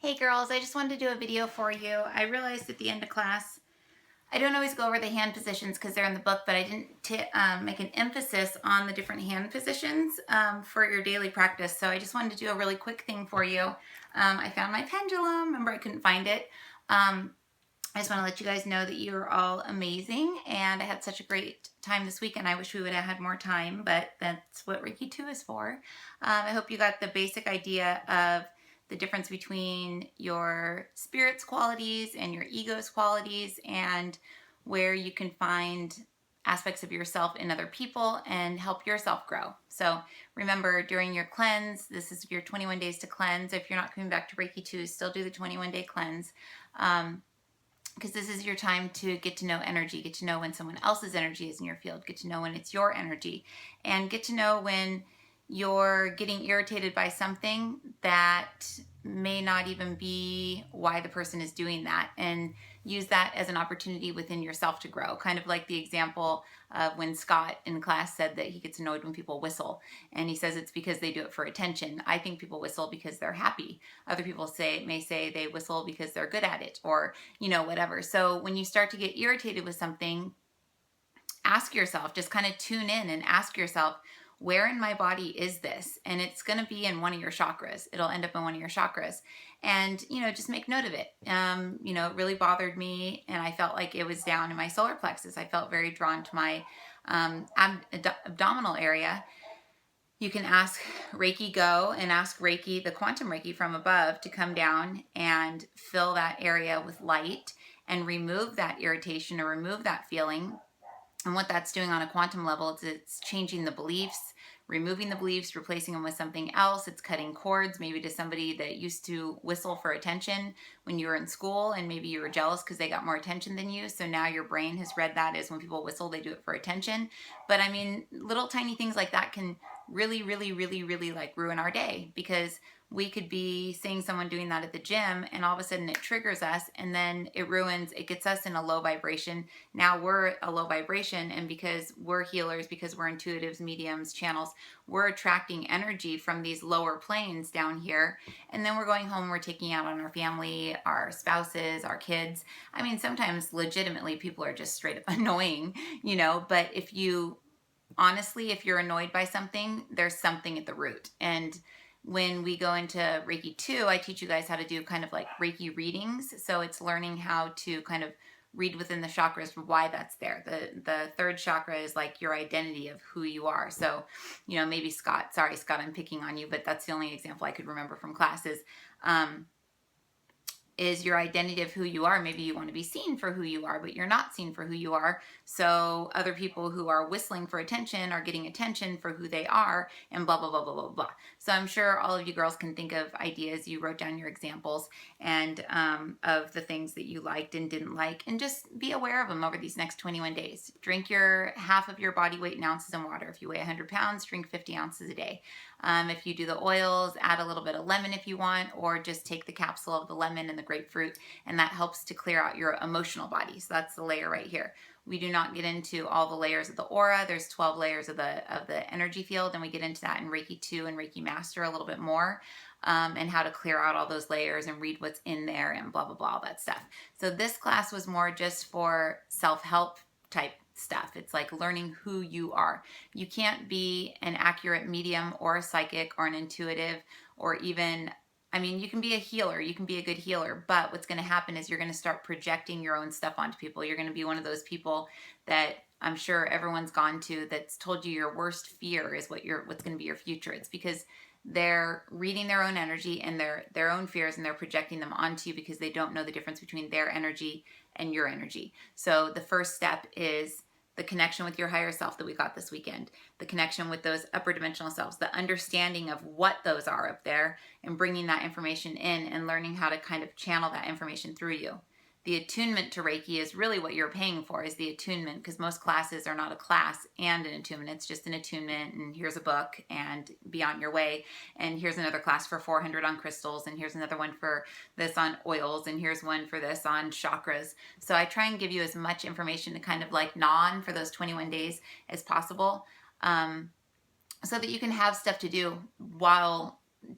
Hey girls, I just wanted to do a video for you. I realized at the end of class, I don't always go over the hand positions because they're in the book, but I didn't make an emphasis on the different hand positions for your daily practice. So I just wanted to do a really quick thing for you. I found my pendulum. Remember, I couldn't find it. I just want to let you guys know that you're all amazing, and I had such a great time this weekend. I wish we would have had more time, but that's what Reiki 2 is for. I hope you got the basic idea of the difference between your spirit's qualities and your ego's qualities, and where you can find aspects of yourself in other people and help yourself grow. So remember, during your cleanse, this is your 21 days to cleanse. If you're not coming back to Reiki 2, still do the 21-day cleanse. Because this is your time to get to know energy, get to know when someone else's energy is in your field, get to know when it's your energy, and get to know when you're getting irritated by something that may not even be why the person is doing that, and use that as an opportunity within yourself to grow. Kind of like the example of when Scott in class said that he gets annoyed when people whistle, and he says it's because they do it for attention. I think people whistle because they're happy. Other people may say they whistle because they're good at it, or whatever. So when you start to get irritated with something, ask yourself, just kind of tune in and ask yourself, where in my body is this? And it's going to be in one of your chakras. It'll end up in one of your chakras. And, just make note of it. It really bothered me, and I felt like it was down in my solar plexus. I felt very drawn to my abdominal area. You can ask Reiki Go and ask Reiki, the quantum Reiki from above, to come down and fill that area with light and remove that irritation or remove that feeling. And what that's doing on a quantum level is it's changing the beliefs, removing the beliefs, replacing them with something else. It's cutting cords, maybe to somebody that used to whistle for attention when you were in school, and maybe you were jealous because they got more attention than you. So now your brain has read that as when people whistle, they do it for attention. But I mean, little tiny things like that can really, really, really, really like ruin our day, because we could be seeing someone doing that at the gym, and all of a sudden it triggers us, and then it gets us in a low vibration. Now we're a low vibration, and because we're healers, because we're intuitives, mediums, channels, we're attracting energy from these lower planes down here, and then we're going home, we're taking out on our family, our spouses, our kids. I mean, sometimes legitimately people are just straight up annoying, but if you're annoyed by something, there's something at the root. And when we go into Reiki 2, I teach you guys how to do kind of like Reiki readings. So it's learning how to kind of read within the chakras why that's there. The third chakra is like your identity of who you are. So, maybe Scott, I'm picking on you, but that's the only example I could remember from classes. Is your identity of who you are. Maybe you want to be seen for who you are, but you're not seen for who you are. So other people who are whistling for attention are getting attention for who they are, and blah, blah, blah, blah, blah, blah. So I'm sure all of you girls can think of ideas. You wrote down your examples and of the things that you liked and didn't like, and just be aware of them over these next 21 days. Drink your half of your body weight in ounces in water. If you weigh 100 pounds, drink 50 ounces a day. If you do the oils, add a little bit of lemon if you want, or just take the capsule of the lemon and the grapefruit, and that helps to clear out your emotional body. So that's the layer right here. We do not get into all the layers of the aura. There's 12 layers of the energy field, and we get into that in Reiki 2 and Reiki Master a little bit more, and how to clear out all those layers and read what's in there and blah, blah, blah, all that stuff. So this class was more just for self-help type stuff. It's like learning who you are. You can't be an accurate medium or a psychic or an intuitive, or even, you can be a healer, you can be a good healer, but what's going to happen is you're going to start projecting your own stuff onto people. You're going to be one of those people that I'm sure everyone's gone to that's told you your worst fear is what's going to be your future. It's because they're reading their own energy and their own fears, and they're projecting them onto you because they don't know the difference between their energy and your energy. So the first step is the connection with your higher self that we got this weekend, the connection with those upper dimensional selves, the understanding of what those are up there, and bringing that information in and learning how to kind of channel that information through you. The attunement to Reiki is really what you're paying for, is the attunement, because most classes are not a class and an attunement. It's just an attunement, and here's a book, and be on your way. And here's another class for 400 on crystals, and here's another one for this on oils, and here's one for this on chakras. So I try and give you as much information to kind of like gnaw on for those 21 days as possible, so that you can have stuff to do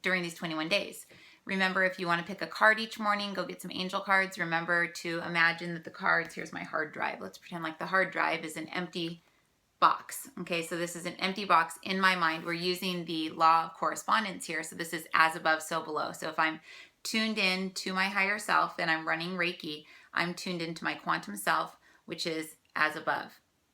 during these 21 days. Remember, if you want to pick a card each morning, go get some angel cards. Remember to imagine that the cards, here's my hard drive. Let's pretend like the hard drive is an empty box. Okay, so this is an empty box in my mind. We're using the law of correspondence here. So this is as above, so below. So if I'm tuned in to my higher self and I'm running Reiki, I'm tuned into my quantum self, which is as above.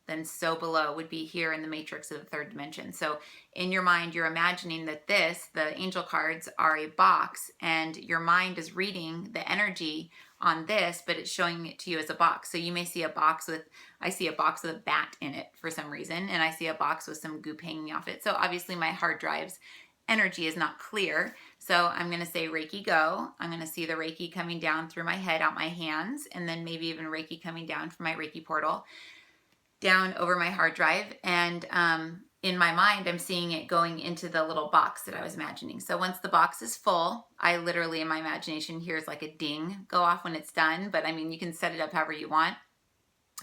Then so below would be here in the matrix of the third dimension. So in your mind, you're imagining that the angel cards are a box, and your mind is reading the energy on this, but it's showing it to you as a box. So you may see a box with, I see a box with a bat in it for some reason, and I see a box with some goop hanging off it. So obviously my hard drive's energy is not clear. So I'm going to say Reiki go. I'm going to see the Reiki coming down through my head, out my hands, and then maybe even Reiki coming down from my Reiki portal down over my hard drive. And in my mind, I'm seeing it going into the little box that I was imagining. So once the box is full, I literally, in my imagination, here's like a ding go off when it's done. But I mean, you can set it up however you want.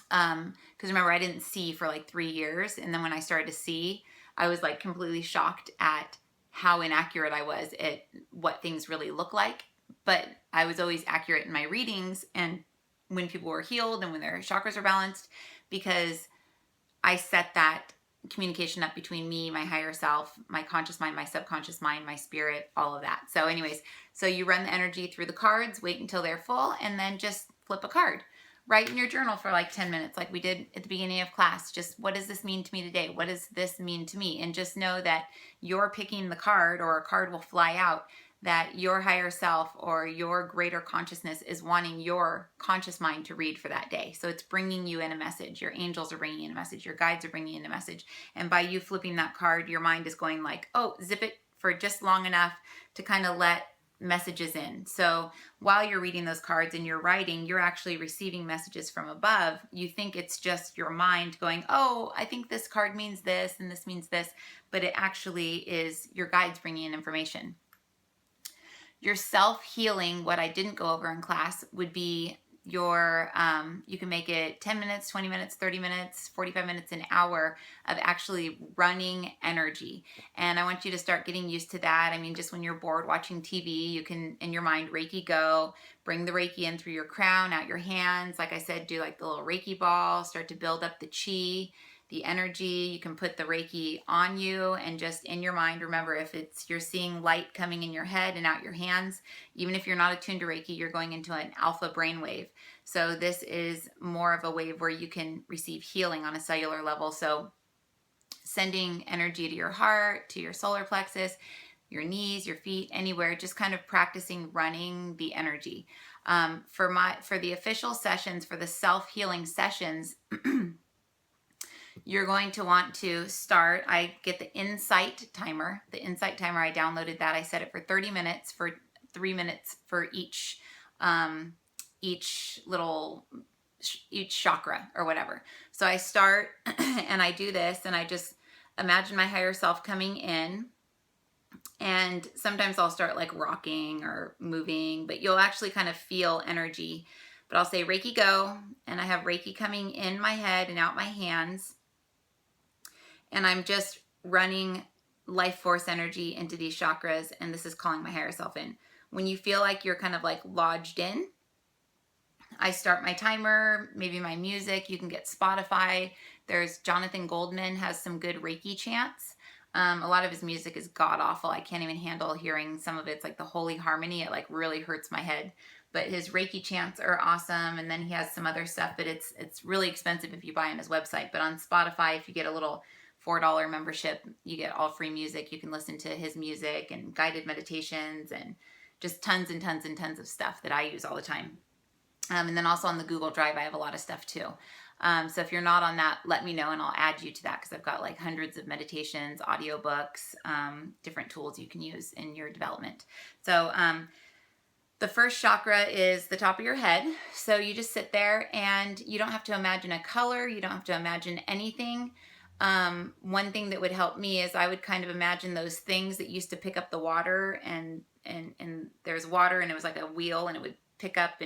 Because remember, I didn't see for like 3 years. And then when I started to see, I was like completely shocked at how inaccurate I was at what things really look like. But I was always accurate in my readings and when people were healed and when their chakras are balanced, because I set that communication up between me, my higher self, my conscious mind, my subconscious mind, my spirit, all of that. So anyways, so you run the energy through the cards, wait until they're full, and then just flip a card. Write in your journal for like 10 minutes, like we did at the beginning of class. Just, what does this mean to me today? What does this mean to me? And just know that you're picking the card, or a card will fly out, that your higher self or your greater consciousness is wanting your conscious mind to read for that day. So it's bringing you in a message. Your angels are bringing in a message. Your guides are bringing in a message. And by you flipping that card, your mind is going like, oh, zip it for just long enough to kind of let messages in. So while you're reading those cards and you're writing, you're actually receiving messages from above. You think it's just your mind going, oh, I think this card means this and this means this, but it actually is your guides bringing in information. Your self-healing, what I didn't go over in class, would be your, you can make it 10 minutes, 20 minutes, 30 minutes, 45 minutes, an hour of actually running energy. And I want you to start getting used to that. I mean, just when you're bored watching TV, you can, in your mind, Reiki go, bring the Reiki in through your crown, out your hands. Like I said, do like the little Reiki ball, start to build up the chi, the energy. You can put the Reiki on you, and just in your mind, remember, if it's, you're seeing light coming in your head and out your hands, even if you're not attuned to Reiki, you're going into an alpha brainwave. So this is more of a wave where you can receive healing on a cellular level. So sending energy to your heart, to your solar plexus, your knees, your feet, anywhere, just kind of practicing running the energy. For the official sessions, for the self-healing sessions, you're going to want to start, I get the Insight timer. The Insight timer, I downloaded that. I set it for 30 minutes, for 3 minutes for each chakra or whatever. So I start and I do this, and I just imagine my higher self coming in. And sometimes I'll start like rocking or moving, but you'll actually kind of feel energy. But I'll say Reiki go, and I have Reiki coming in my head and out my hands. And I'm just running life force energy into these chakras, and this is calling my higher self in. When you feel like you're kind of like lodged in, I start my timer, maybe my music. You can get Spotify. There's Jonathan Goldman has some good Reiki chants. A lot of his music is god awful. I can't even handle hearing some of it. It's like the Holy Harmony. It like really hurts my head. But his Reiki chants are awesome. And then he has some other stuff, but it's really expensive if you buy on his website. But on Spotify, if you get a little $4 membership, you get all free music. You can listen to his music and guided meditations and just tons and tons and tons of stuff that I use all the time. And then also on the Google Drive, I have a lot of stuff too. So if you're not on that, let me know and I'll add you to that, because I've got like hundreds of meditations, audiobooks, different tools you can use in your development. So the first chakra is the top of your head. So you just sit there and you don't have to imagine a color. You don't have to imagine anything. One thing that would help me is I would kind of imagine those things that used to pick up the water, and there's water and it was like a wheel and it would pick up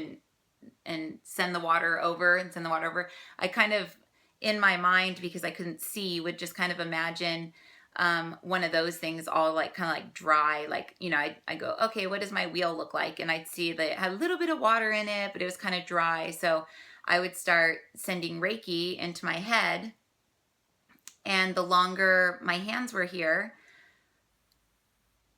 and send the water over and send the water over. I kind of, in my mind, because I couldn't see, would just kind of imagine one of those things, all like kind of like dry, like, you know, I go, okay, what does my wheel look like? And I'd see that it had a little bit of water in it, but it was kind of dry. So I would start sending Reiki into my head. And the longer my hands were here,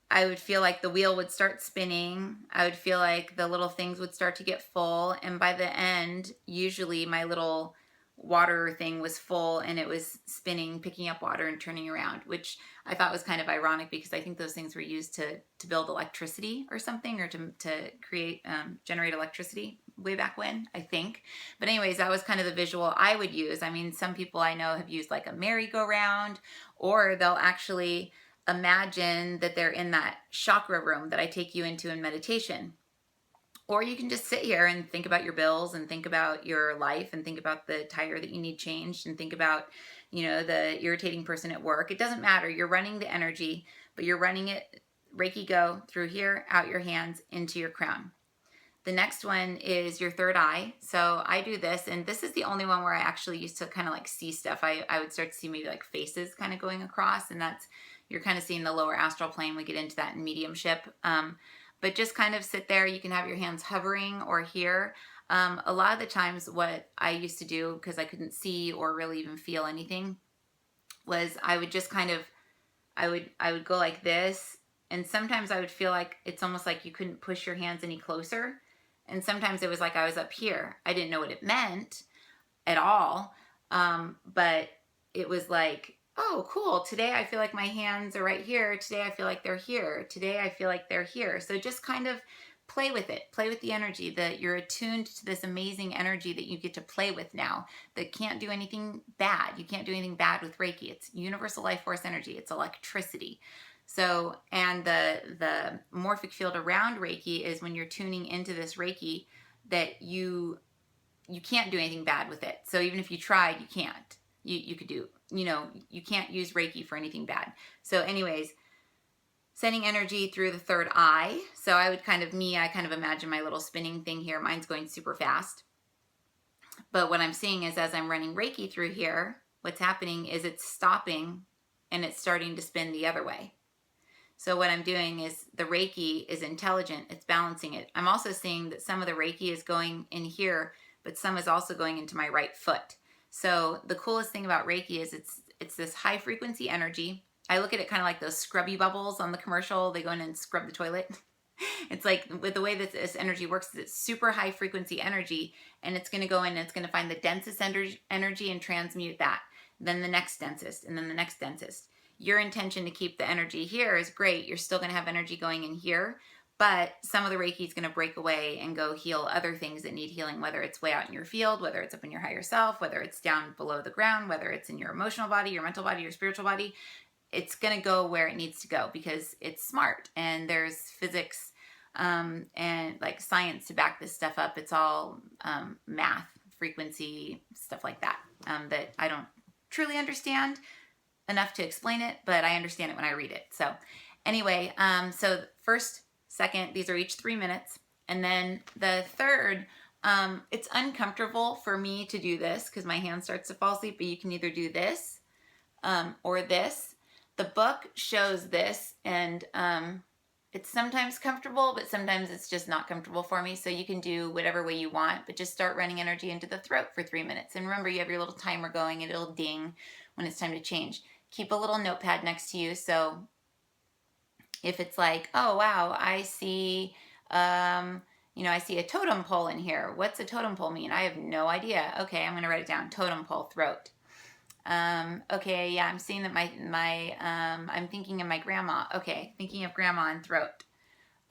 I would feel like the wheel would start spinning. I would feel like the little things would start to get full. And by the end, usually my little water thing was full and it was spinning, picking up water and turning around, which I thought was kind of ironic because I think those things were used to build electricity or something, or to create, generate electricity way back when, I think. But anyways, that was kind of the visual I would use. I mean, some people I know have used like a merry-go-round, or they'll actually imagine that they're in that chakra room that I take you into in meditation. Or you can just sit here and think about your bills and think about your life and think about the tire that you need changed and think about, you know, the irritating person at work. It doesn't matter. You're running the energy, but you're running it Reiki go through here, out your hands, into your crown. The next one is your third eye. So I do this, and this is the only one where I actually used to kind of like see stuff. I would start to see maybe like faces kind of going across, and that's, you're kind of seeing the lower astral plane. We get into that in mediumship. But just kind of sit there. You can have your hands hovering or here. A lot of the times what I used to do, because I couldn't see or really even feel anything, was I would just kind of, I would go like this. And sometimes I would feel like it's almost like you couldn't push your hands any closer. And sometimes it was like I was up here. I didn't know what it meant at all. But it was like, oh, cool. Today I feel like my hands are right here. Today I feel like they're here. Today I feel like they're here. So just kind of play with it. Play with the energy, that you're attuned to this amazing energy that you get to play with now, that can't do anything bad. You can't do anything bad with Reiki. It's universal life force energy. It's electricity. So, and the morphic field around Reiki is when you're tuning into this Reiki, that you can't do anything bad with it. So even if you tried, you can't. You could do, you know, you can't use Reiki for anything bad. So anyways, sending energy through the third eye. So I would kind of imagine my little spinning thing here. Mine's going super fast. But what I'm seeing is, as I'm running Reiki through here, what's happening is it's stopping and it's starting to spin the other way. So what I'm doing is, the Reiki is intelligent. It's balancing it. I'm also seeing that some of the Reiki is going in here, but some is also going into my right foot. So the coolest thing about Reiki is it's this high frequency energy. I look at it kind of like those scrubby bubbles on the commercial. They go in and scrub the toilet. It's like, with the way that this energy works, it's super high frequency energy, and it's going to go in and it's going to find the densest energy and transmute that. Then the next densest, and then the next densest. Your intention to keep the energy here is great. You're still going to have energy going in here, but some of the Reiki is going to break away and go heal other things that need healing, whether it's way out in your field, whether it's up in your higher self, whether it's down below the ground, whether it's in your emotional body, your mental body, your spiritual body. It's going to go where it needs to go because it's smart, and there's physics and like science to back this stuff up. It's all math, frequency, stuff like that, that I don't truly understand enough to explain it, but I understand it when I read it. So anyway, so first, second, these are each 3 minutes. And then the third, it's uncomfortable for me to do this because my hand starts to fall asleep, but you can either do this or this. The book shows this, and it's sometimes comfortable, but sometimes it's just not comfortable for me. So you can do whatever way you want, but just start running energy into the throat for 3 minutes. And remember, you have your little timer going, and it'll ding when it's time to change. Keep a little notepad next to you. So if it's like, oh, wow, I see, I see a totem pole in here. What's a totem pole mean? I have no idea. Okay, I'm going to write it down. Totem pole, throat. Okay, yeah, I'm seeing that I'm thinking of my grandma. Okay, thinking of grandma and throat.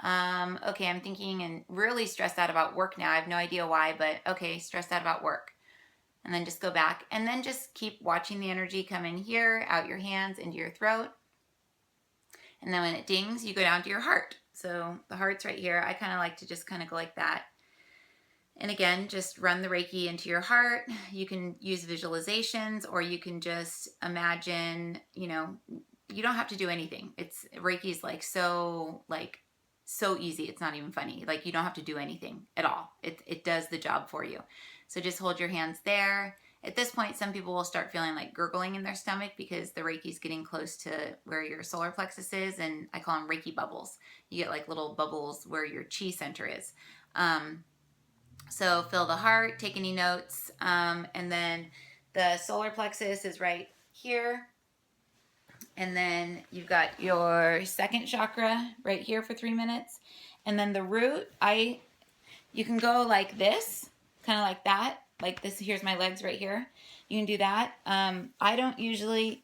Okay, I'm thinking and really stressed out about work now. I have no idea why, but okay, stressed out about work. And then just go back, and then just keep watching the energy come in here, out your hands, into your throat. And then when it dings, you go down to your heart. So the heart's right here. I kind of like to just kind of go like that. And again, just run the Reiki into your heart. You can use visualizations, or you can just imagine, you don't have to do anything. Reiki is so easy. It's not even funny. Like, you don't have to do anything at all. It does the job for you. So just hold your hands there, At this point, some people will start feeling like gurgling in their stomach because the Reiki is getting close to where your solar plexus is, and I call them Reiki bubbles. You get like little bubbles where your chi center is. So feel the heart, take any notes, and then the solar plexus is right here. And then you've got your second chakra right here for 3 minutes. And then the root, you can go like this, kind of like that, like this. Here's my legs right here. You can do that. I usually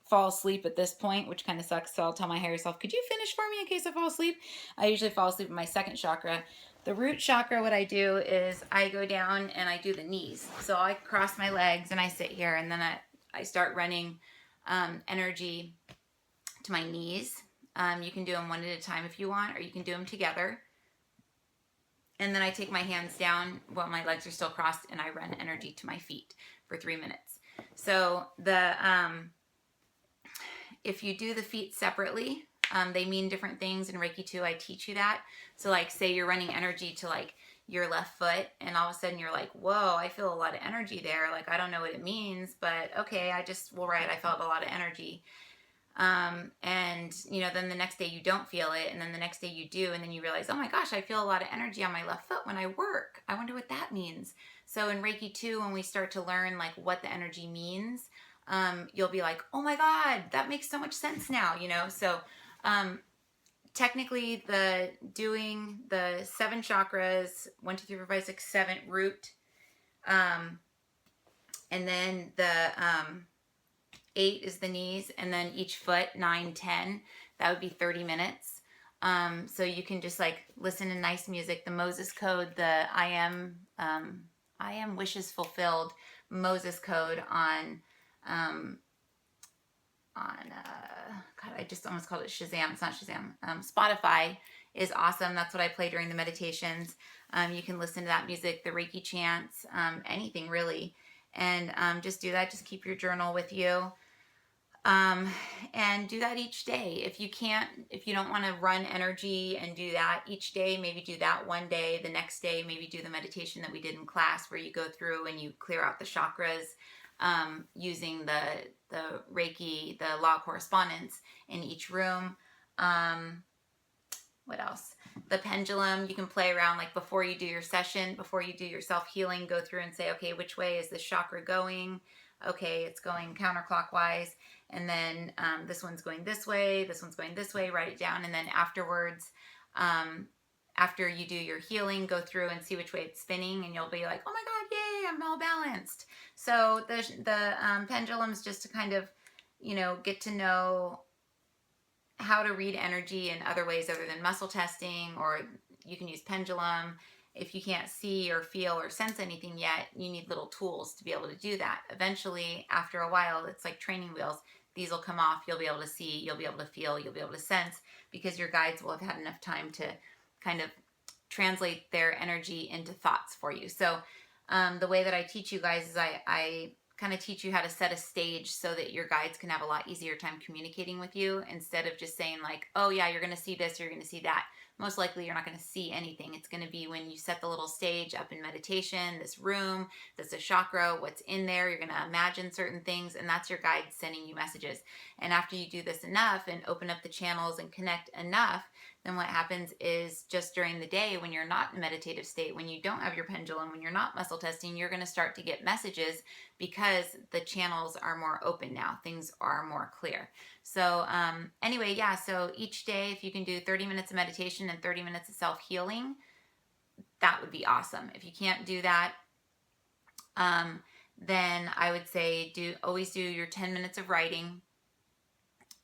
fall asleep at this point, which kind of sucks. So I'll tell my higher self, could you finish for me in case I fall asleep? I usually fall asleep in my second chakra. The root chakra, what I do is I go down and I do the knees. So I cross my legs and I sit here, and then I start running energy to my knees. You can do them one at a time if you want, or you can do them together. And then I take my hands down while my legs are still crossed, and I run energy to my feet for 3 minutes. So if you do the feet separately, they mean different things. In Reiki 2, I teach you that. So like, say you're running energy to like your left foot, and all of a sudden you're like, whoa, I feel a lot of energy there. Like, I don't know what it means, but okay, I felt a lot of energy. And then the next day you don't feel it, and then the next day you do, and then you realize, oh my gosh, I feel a lot of energy on my left foot when I work. I wonder what that means. So in Reiki 2, when we start to learn like what the energy means, you'll be like, oh my God, that makes so much sense now, So, technically doing the 7 chakras, 1, 2, 3, 4, 5, 6, 7 root, and then the, 8 is the knees, and then each foot, 9, 10, that would be 30 minutes. So you can just like listen to nice music, the Moses code, the I am wishes fulfilled Moses code on God, I just almost called it Shazam. It's not Shazam. Spotify is awesome. That's what I play during the meditations. You can listen to that music, the Reiki chants, anything really. And just do that. Just keep your journal with you. And do that each day. If you don't want to run energy and do that each day, maybe do that one day. The next day, maybe do the meditation that we did in class where you go through and you clear out the chakras, using the Reiki, the law of correspondence in each room. What else? The pendulum, you can play around like before you do your session, before you do your self-healing, go through and say, okay, which way is this chakra going? Okay, it's going counterclockwise. And then this one's going this way, this one's going this way, write it down. And then afterwards, after you do your healing, go through and see which way it's spinning, and you'll be like, oh my God, yay, I'm all balanced. So the pendulum is just to kind of, get to know how to read energy in other ways other than muscle testing, or you can use pendulum. If you can't see or feel or sense anything yet, you need little tools to be able to do that. Eventually, after a while, it's like training wheels. These will come off. You'll be able to see, you'll be able to feel, you'll be able to sense, because your guides will have had enough time to kind of translate their energy into thoughts for you. So the way that I teach you guys is I kind of teach you how to set a stage so that your guides can have a lot easier time communicating with you, instead of just saying like, oh yeah, you're going to see this, you're going to see that. Most likely you're not going to see anything. It's going to be when you set the little stage up in meditation, this room, that's a chakra, what's in there. You're going to imagine certain things, and that's your guide sending you messages. And after you do this enough and open up the channels and connect enough, then what happens is just during the day when you're not in a meditative state, when you don't have your pendulum, when you're not muscle testing, you're going to start to get messages because the channels are more open now. Things are more clear. So anyway, yeah, so each day if you can do 30 minutes of meditation and 30 minutes of self-healing, that would be awesome. If you can't do that, then I would say always do your 10 minutes of writing,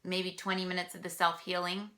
maybe 20 minutes of the self-healing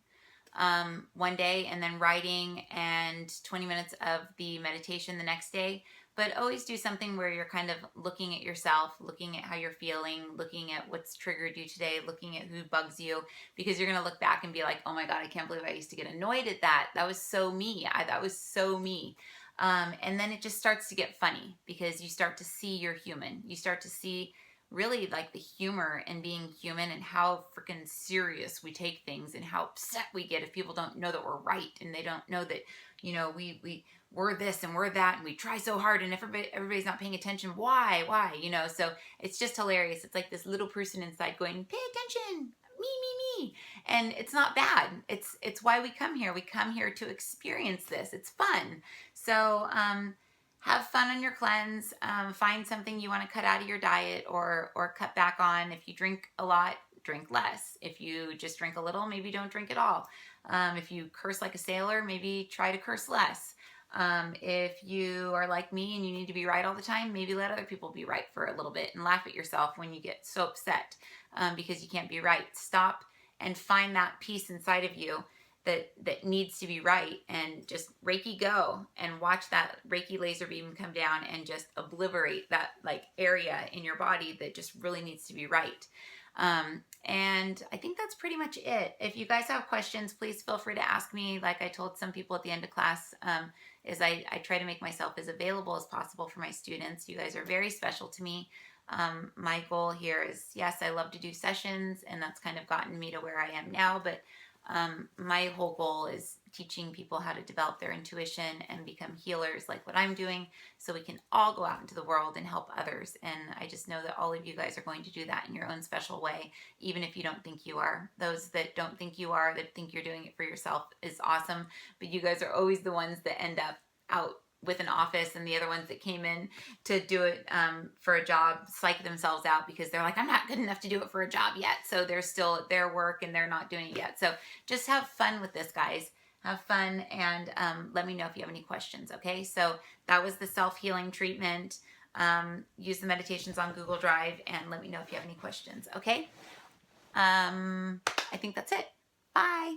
one day, and then writing and 20 minutes of the meditation the next day. But always do something where you're kind of looking at yourself, looking at how you're feeling, looking at what's triggered you today, looking at who bugs you, because you're going to look back and be like, oh my God, I can't believe I used to get annoyed at that. That was so me. That was so me. And then it just starts to get funny because you start to see you're human. You start to see really like the humor and being human and how freaking serious we take things and how upset we get if people don't know that we're right and they don't know that, you know, we're this and we're that and we try so hard and everybody's not paying attention. Why, you know? So it's just hilarious. It's like this little person inside going, pay attention, me. And it's not bad. It's why we come here. We come here to experience this. It's fun. So, have fun on your cleanse. Find something you want to cut out of your diet or cut back on. If you drink a lot, drink less. If you just drink a little, maybe don't drink at all. If you curse like a sailor, maybe try to curse less. If you are like me and you need to be right all the time, maybe let other people be right for a little bit and laugh at yourself when you get so upset because you can't be right. Stop and find that peace inside of you that needs to be right, and just Reiki go and watch that Reiki laser beam come down and just obliterate that like area in your body that just really needs to be right. And I think that's pretty much it. If you guys have questions, please feel free to ask me. Like I told some people at the end of class, is I try to make myself as available as possible for my students. You guys are very special to me. My goal here is, yes, I love to do sessions, and that's kind of gotten me to where I am now, but my whole goal is teaching people how to develop their intuition and become healers like what I'm doing, so we can all go out into the world and help others. And I just know that all of you guys are going to do that in your own special way, even if you don't think you are. Those that don't think you are, that think you're doing it for yourself, is awesome. But you guys are always the ones that end up out with an office, and the other ones that came in to do it for a job psych themselves out because they're like, I'm not good enough to do it for a job yet. So they're still at their work and they're not doing it yet. So just have fun with this, guys. Have fun, and let me know if you have any questions, okay? So that was the self-healing treatment. Use the meditations on Google Drive, and let me know if you have any questions, okay? I think that's it. Bye.